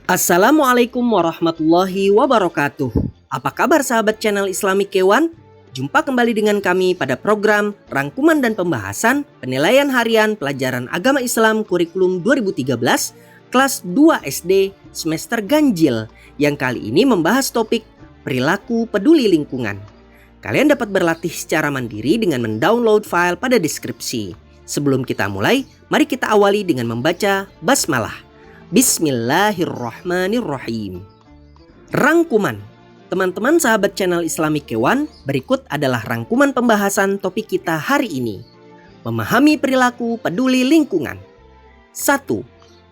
Assalamualaikum warahmatullahi wabarakatuh. Apa kabar sahabat channel Islamic Kewan? Jumpa kembali dengan kami pada program Rangkuman dan Pembahasan Penilaian Harian Pelajaran Agama Islam Kurikulum 2013 Kelas 2 SD Semester Ganjil, yang kali ini membahas topik Perilaku Peduli Lingkungan. Kalian dapat berlatih secara mandiri dengan mendownload file pada deskripsi. Sebelum kita mulai, mari kita awali dengan membaca basmalah. Bismillahirrahmanirrahim. Rangkuman. Teman-teman sahabat channel Islamic Kewan, berikut adalah rangkuman pembahasan topik kita hari ini. Memahami perilaku peduli lingkungan. 1.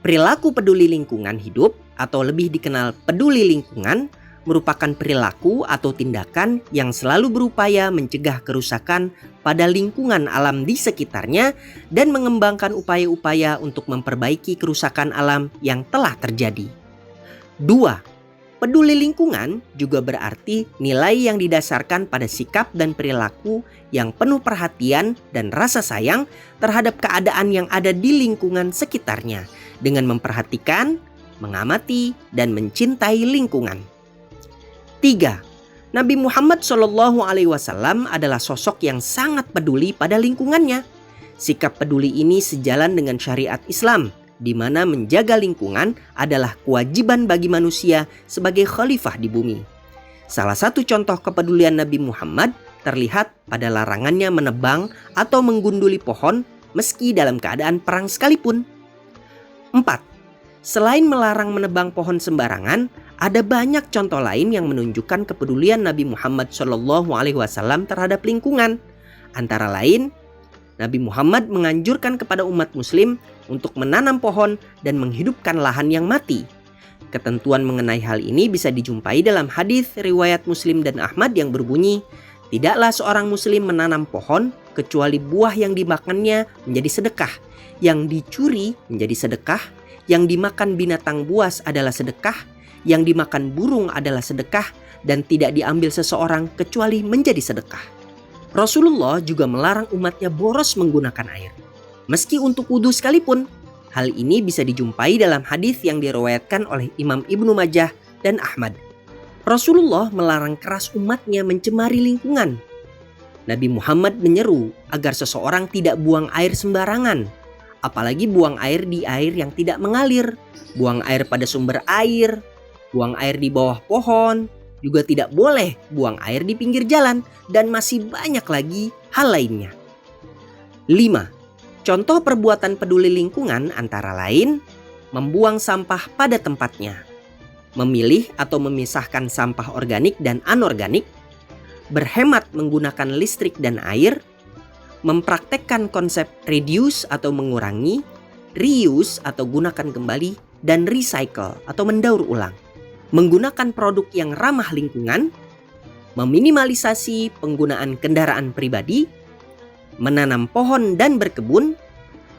Perilaku peduli lingkungan hidup atau lebih dikenal peduli lingkungan merupakan perilaku atau tindakan yang selalu berupaya mencegah kerusakan pada lingkungan alam di sekitarnya dan mengembangkan upaya-upaya untuk memperbaiki kerusakan alam yang telah terjadi. 2. Peduli lingkungan juga berarti nilai yang didasarkan pada sikap dan perilaku yang penuh perhatian dan rasa sayang terhadap keadaan yang ada di lingkungan sekitarnya dengan memperhatikan, mengamati, dan mencintai lingkungan. 3. Nabi Muhammad SAW adalah sosok yang sangat peduli pada lingkungannya. Sikap peduli ini sejalan dengan syariat Islam, di mana menjaga lingkungan adalah kewajiban bagi manusia sebagai khalifah di bumi. Salah satu contoh kepedulian Nabi Muhammad terlihat pada larangannya menebang atau menggunduli pohon meski dalam keadaan perang sekalipun. 4. Selain melarang menebang pohon sembarangan, ada banyak contoh lain yang menunjukkan kepedulian Nabi Muhammad SAW terhadap lingkungan. Antara lain, Nabi Muhammad menganjurkan kepada umat muslim untuk menanam pohon dan menghidupkan lahan yang mati. Ketentuan mengenai hal ini bisa dijumpai dalam hadis riwayat Muslim dan Ahmad yang berbunyi, "Tidaklah seorang muslim menanam pohon kecuali buah yang dimakannya menjadi sedekah, yang dicuri menjadi sedekah, yang dimakan binatang buas adalah sedekah, yang dimakan burung adalah sedekah, dan tidak diambil seseorang kecuali menjadi sedekah." Rasulullah juga melarang umatnya boros menggunakan air, meski untuk wudhu sekalipun. Hal ini bisa dijumpai dalam hadis yang diriwayatkan oleh Imam Ibnu Majah dan Ahmad. Rasulullah melarang keras umatnya mencemari lingkungan. Nabi Muhammad menyeru agar seseorang tidak buang air sembarangan, apalagi buang air di air yang tidak mengalir, buang air pada sumber air, buang air di bawah pohon, juga tidak boleh buang air di pinggir jalan, dan masih banyak lagi hal lainnya. 5. Contoh perbuatan peduli lingkungan antara lain, membuang sampah pada tempatnya, memilih atau memisahkan sampah organik dan anorganik, berhemat menggunakan listrik dan air, mempraktekkan konsep reduce atau mengurangi, reuse atau gunakan kembali, dan recycle atau mendaur ulang, menggunakan produk yang ramah lingkungan, meminimalisasi penggunaan kendaraan pribadi, menanam pohon dan berkebun,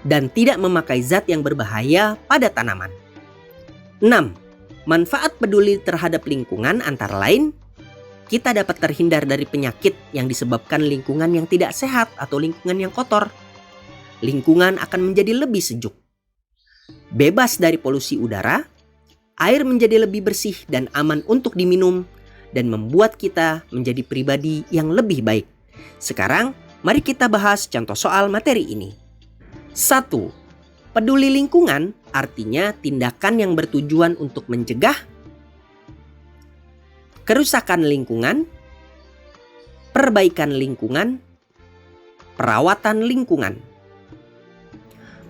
dan tidak memakai zat yang berbahaya pada tanaman. 6. Manfaat peduli terhadap lingkungan antara lain, kita dapat terhindar dari penyakit yang disebabkan lingkungan yang tidak sehat atau lingkungan yang kotor. Lingkungan akan menjadi lebih sejuk, bebas dari polusi udara, air menjadi lebih bersih dan aman untuk diminum, dan membuat kita menjadi pribadi yang lebih baik. Sekarang, mari kita bahas contoh soal materi ini. 1. Peduli lingkungan artinya tindakan yang bertujuan untuk mencegah kerusakan lingkungan, perbaikan lingkungan, perawatan lingkungan.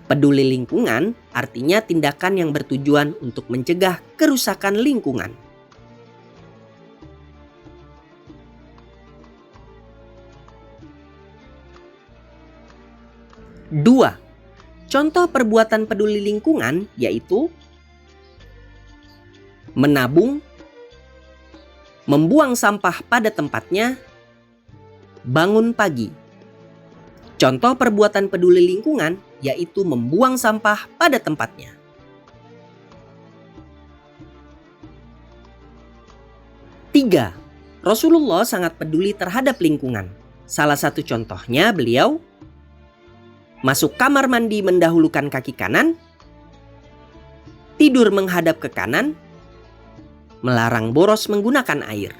Peduli lingkungan artinya tindakan yang bertujuan untuk mencegah kerusakan lingkungan. Dua. Contoh perbuatan peduli lingkungan yaitu menabung, membuang sampah pada tempatnya, bangun pagi. Contoh perbuatan peduli lingkungan yaitu membuang sampah pada tempatnya. 3. Rasulullah sangat peduli terhadap lingkungan. Salah satu contohnya beliau masuk kamar mandi mendahulukan kaki kanan, tidur menghadap ke kanan, melarang boros menggunakan air.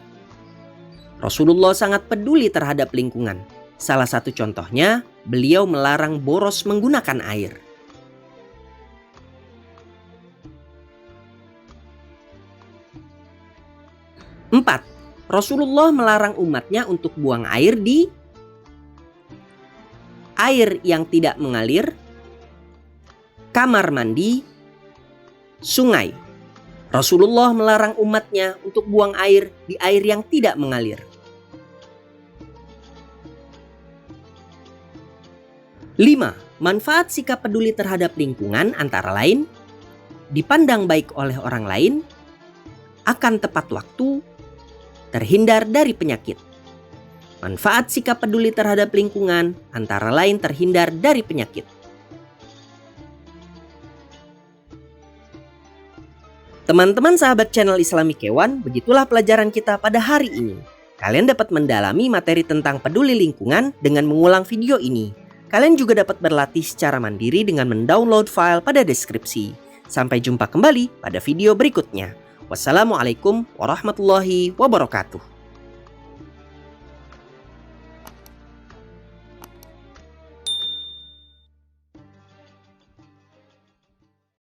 Rasulullah sangat peduli terhadap lingkungan. Salah satu contohnya, beliau melarang boros menggunakan air. Empat, Rasulullah melarang umatnya untuk buang air di air yang tidak mengalir, kamar mandi, sungai. Rasulullah melarang umatnya untuk buang air di air yang tidak mengalir. 5. Manfaat sikap peduli terhadap lingkungan antara lain dipandang baik oleh orang lain, akan tepat waktu, terhindar dari penyakit. Manfaat sikap peduli terhadap lingkungan antara lain terhindar dari penyakit. Teman-teman sahabat channel Islami Kewan, begitulah pelajaran kita pada hari ini. Kalian dapat mendalami materi tentang peduli lingkungan dengan mengulang video ini. Kalian juga dapat berlatih secara mandiri dengan mendownload file pada deskripsi. Sampai jumpa kembali pada video berikutnya. Wassalamualaikum warahmatullahi wabarakatuh.